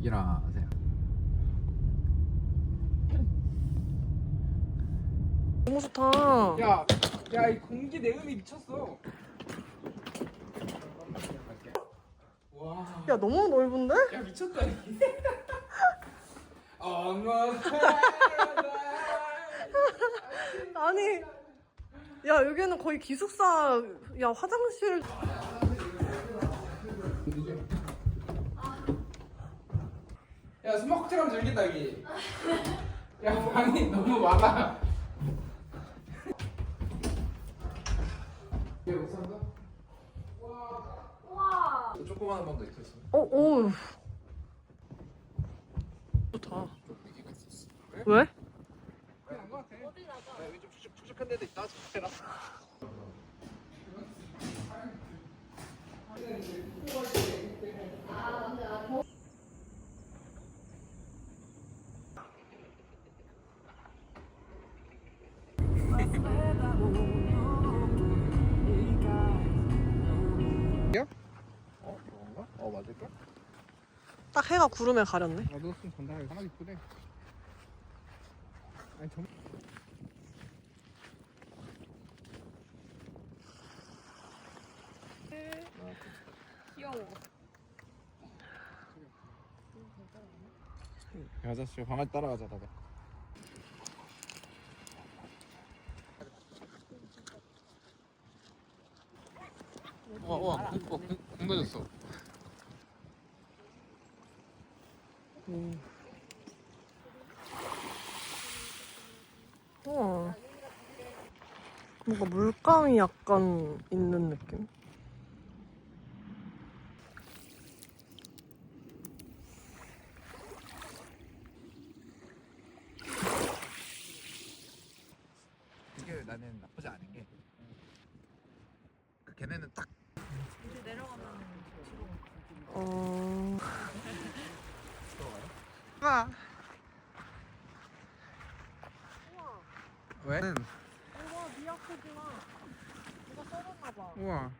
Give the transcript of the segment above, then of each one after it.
일어나세요. 너무 좋다. 야, 이 공기 내음이 미쳤어. 와, 야, 너무 넓은데? 야 미쳤다. 어머, 아니, 야, 여기는 거의 기숙사, 야, 화장실. 야 스모크처럼 즐긴다 여기. 야 방이 너무 많아. 얘 못 산다? 와. 조그마한 방도 있었어. 오. 좋다. 좀 위기가 있었어. 왜? 안것 같아. 어디 나가? 여기 좀 축축한 데도 있다. 해라. 그런가? 맞을까? 딱 해가 구름에 가렸네. 나도 좀 전달하기 하나 이쁘네. 아니 좀. 귀여워. 아저씨 방을 따라가자 다들. 공 던졌어. 우와. 뭔가 물감이 약간 있는 느낌? 이게 나는 나쁘지 않은 게 걔네는 딱 어... 아. 왜? 우와, 미야코지마. 누가 써줬나봐. 우와.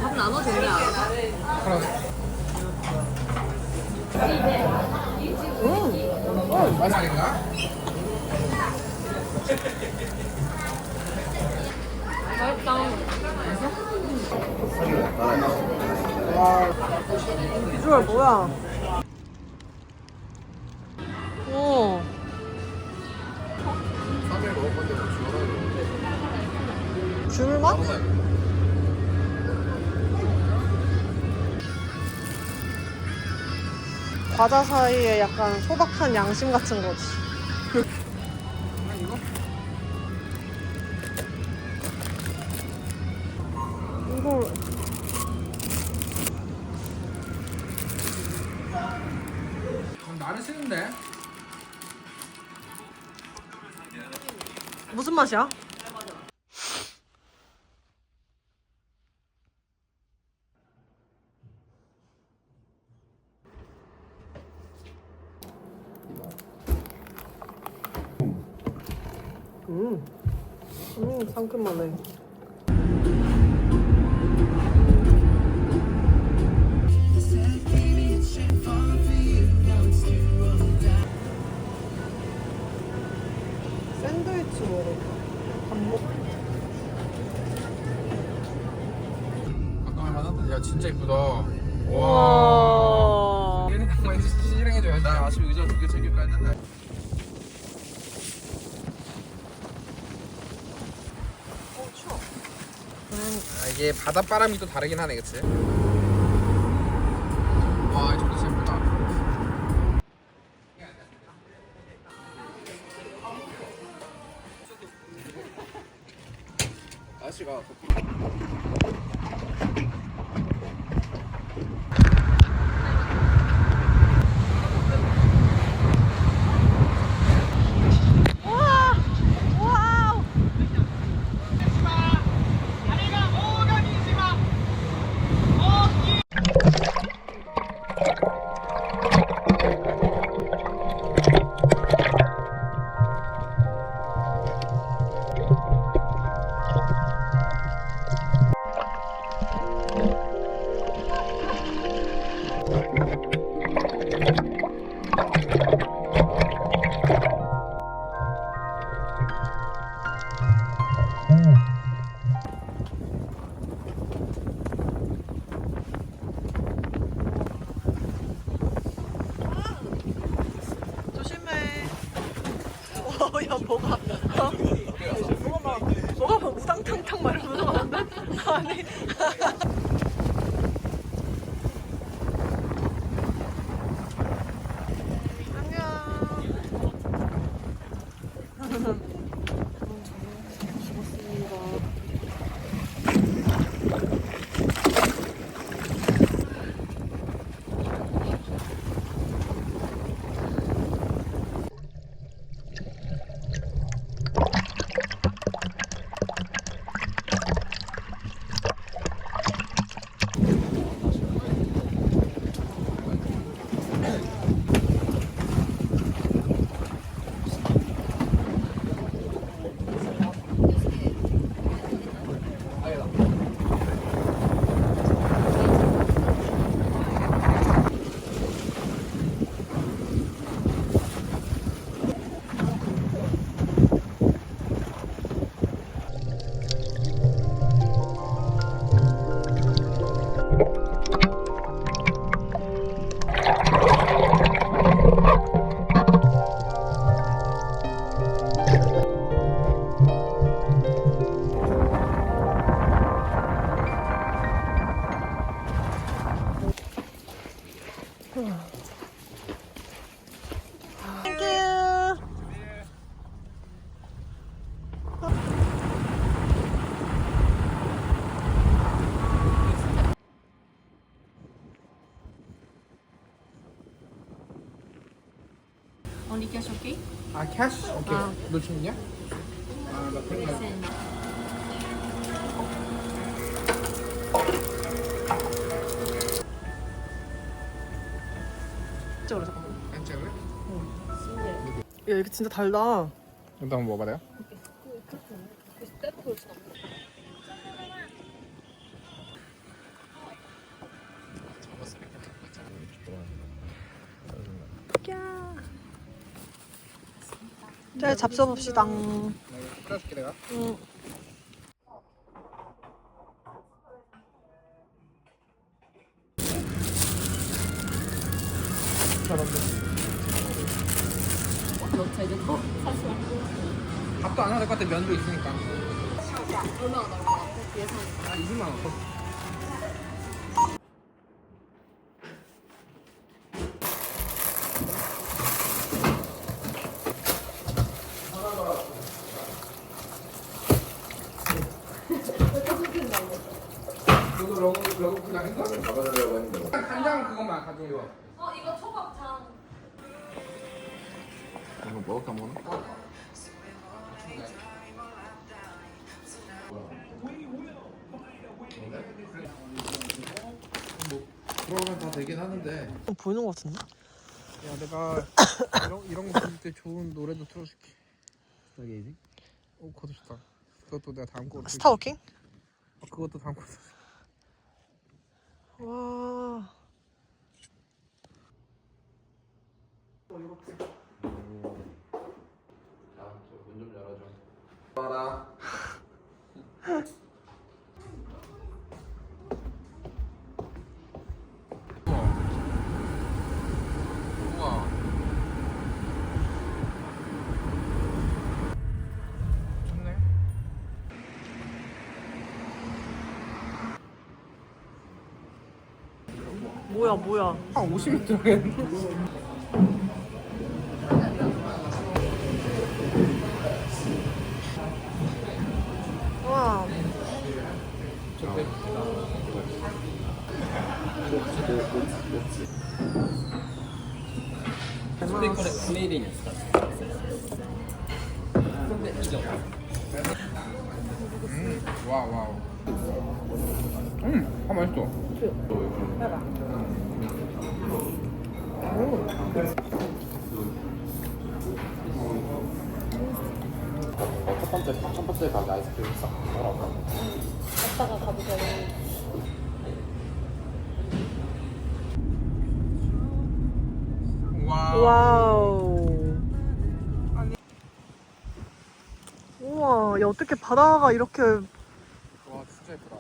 밥 나눠 준다. 맛있는가? 비주얼 뭐야? 오. 사실 먹을 건데 뭐 귤맛? 과자 사이에 약간 소박한 양심 같은 거지. 이거? 이거 나는 싫은데. 무슨 맛이야? 상큼하네. 샌드위치 먹을까? 밥 먹. 가까울 만하다. 야 진짜 이쁘다. 와. 와. 얘는 정말 실행해줘야 돼. 나 아침에 의자 2개 챙길까 했는데. 추워. 이게 바닷바람이 또 다르긴 하네, 그치? 와, 이 정도 예쁘다. 날씨가 조심해. 야 뭐가 뭐가 막 우당탕탕 막 이러면서 가는데? 아니. 땡큐. Only cash, okay? 아 캐시? 오케이. 아. 너 친구냐? 아나 그런 거. Send. 찍어라 잠깐만. 안 찍을래? 야 이게 진짜 달다. 일단 한번 먹어봐요. 자 잡숴봅시다. 뿌려줄게 내가. 응. 자, 이제 더 사지 말고. 밥도 안 해도 될 것 같아. 면도 있으니까. 얼마나 나올 것 같아? 예상. 아 20만 원. 너도 러브 그냥 했어? 잡아달라고 했는데 간장 그것만 가져와. 이거 초밥장. 이거 먹을까 먹나? 뭐 그러면 다 되긴 하는데. 보이는 것 같은데? 야 내가 이런 거 부를 때 좋은 노래도 틀어줄게. 스타게이지? 그것도 좋다. 그것도 내가 다음 거. 스타워킹? 그것도 다음 거. 와. 문 좀 열어줘. 봐라. 우와. 좋네. 뭐야? 한 50m 겠는데. 와. 와우. 맛있어. 첫 번째 가게 아이스크림 싹 먹어라. 갔다가 가보자. 와. 와우. 우와, 야, 어떻게 바다가 이렇게. 와 진짜 예쁘다.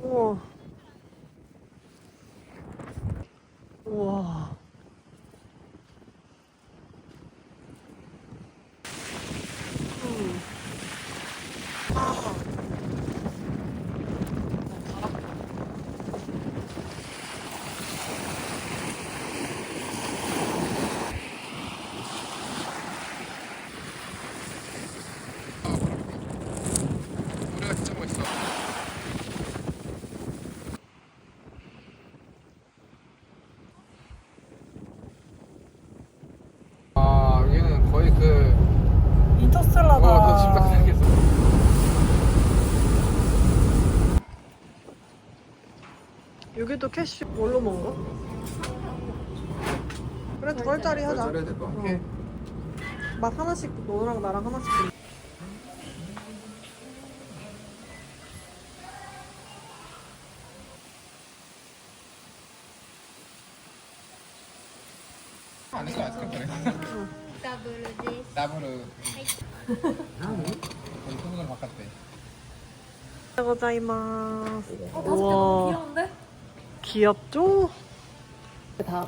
우와. 우와. 노래가 진짜 멋있어. 아 여기는 거의 인터스텔라다. 너 지금 딱 생겼어. 여기도 캐시 뭘로 먹어? 그래, 2알짜리 하자. 잘해야 될 것 같아. 맛 하나씩, 너랑 나랑 하나씩. 아니까 아이스크림 그래. 더블 디 나무를 손으로 바꿨대. 고자이마스. 다섯 개 너무 귀여운데? 귀엽죠? 다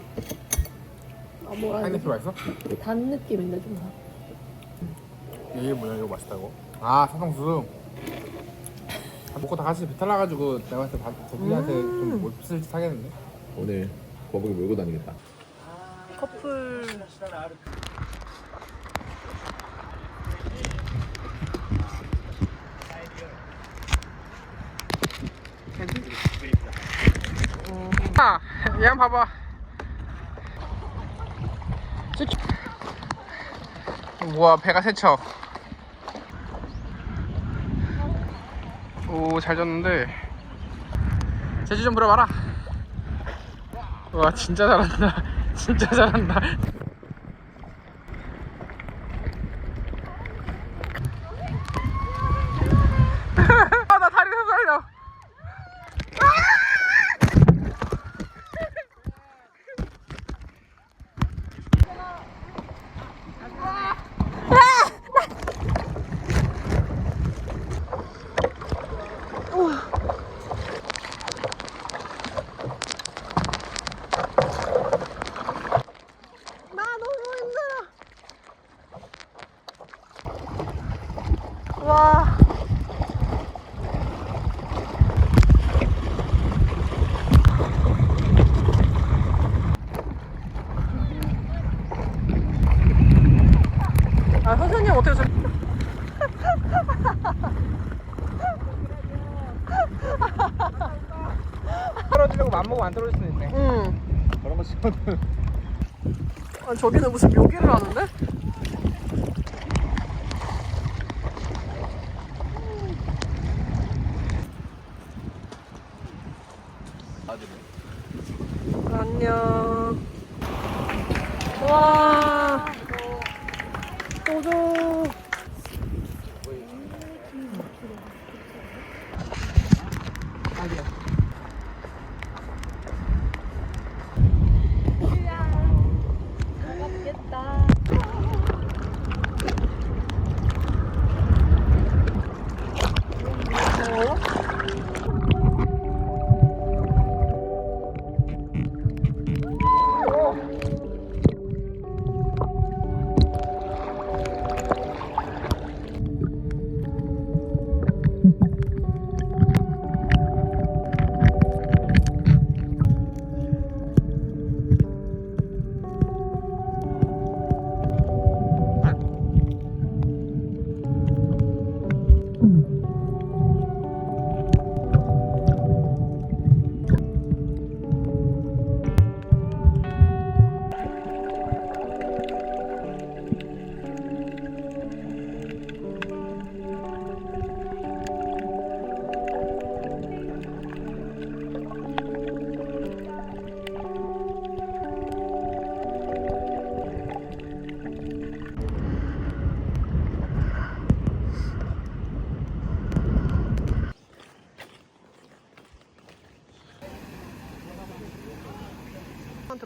뭐라 해야 파인애플 맛있어? 되지? 단 느낌인데 좀 다. 이게 뭐야 이거 맛있다고? 아 사탕수수. 먹고 다 같이 배탈 나가지고 내가 봤을 때 거북이한테 좀 몹쓸 짓 하겠는데? 오늘 거북이 몰고 다니겠다. 커플. 아, 얘 한번 봐봐. 우와, 배가 세척. 오, 잘 졌는데. 제주 좀 물어봐라. 와, 진짜 잘한다. 진짜 잘한다. 아, 나 다리 서 살려. 나 너무 힘들어. 와. 아, 선생님 어떻게 저. 떨어지려고 맘먹으면 안 떨어질 수도 있네. 응. 그런 거 치고는. 아, 저기는 무슨 묘기를 하는데? 안녕. 와. 도조.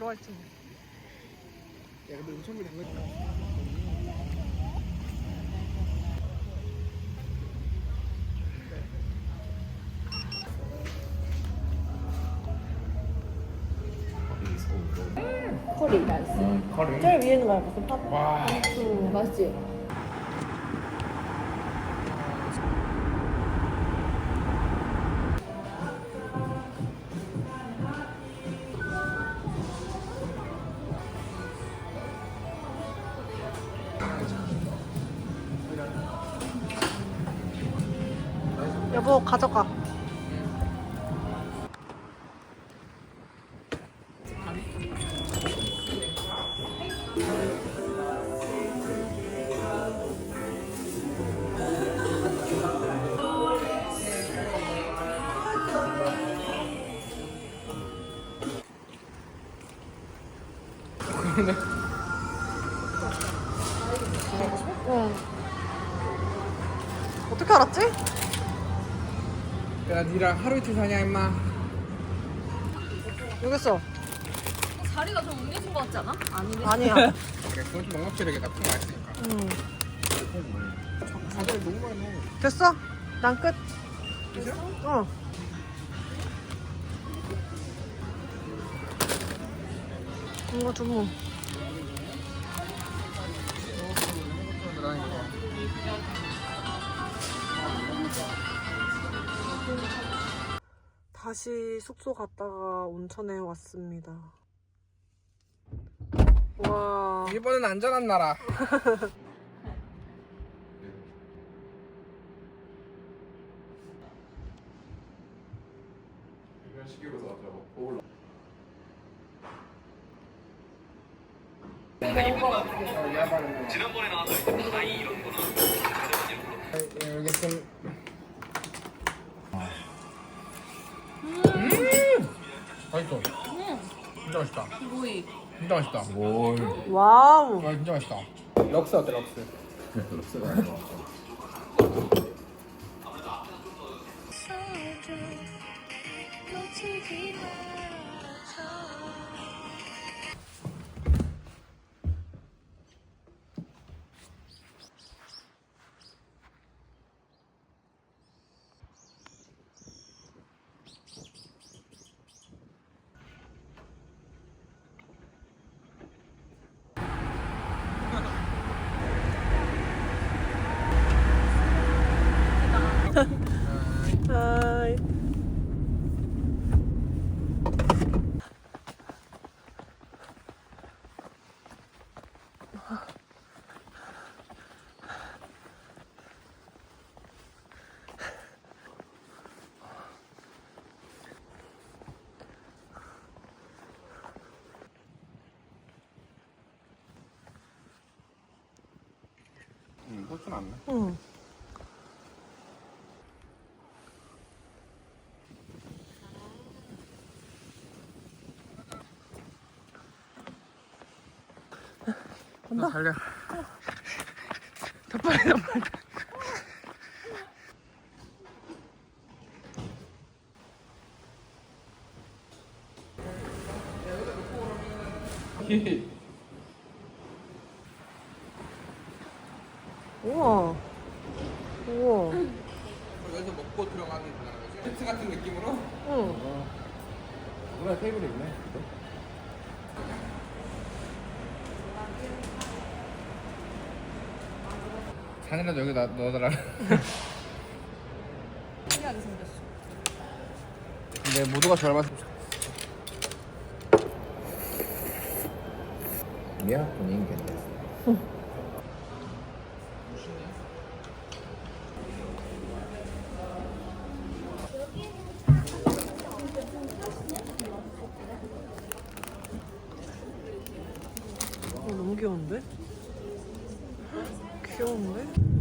들어가 있지 뭐. 야 근데 음성물이 당근. 커리 맛있어. 커리. 제일 위에 있는 거야 무슨 파? 와. 맛있지? 여보 가져가. 응. 어떻게 알았지? 야 니랑 하루 이틀 사냐 임마. 여기 있어. 자리가 좀 옮겨진 것 같지 않아? 아니네. 아니야. 그래 그건 좀 넉넉지르게 같은 거 맛있으니까. 응. 과자를 너무 많이 넣어. 됐어. 난 끝. 그죠? 어. 이거 주문. 다시 숙소 갔다가 온천에 왔습니다. 와. 일본은 안전한 나라. 이런 식으로 나왔다고 보울라. 지난번에 나왔던 아이 이런 거는 여기 좀 맛있어. 진짜 맛있다. 뭐이? 진짜 맛있다. 뭘? 와우. 와 진짜 맛있다. 럭스 어때 럭스? 럭스가 아니라. 하이. 호수는 안 나. 응. 너 달려. 더 빨리 더 빨리. 우와. 우와. 여기서 먹고 들어가는 거지? 세트 같은 느낌으로? 응. 누나 테이블에 있네. 잔이라도 여기다 넣어달라. 신기하게 생겼어. 근데 모두가 젊어서 미야 본인 괜찮았어. 너무 귀여운데? 귀여운데?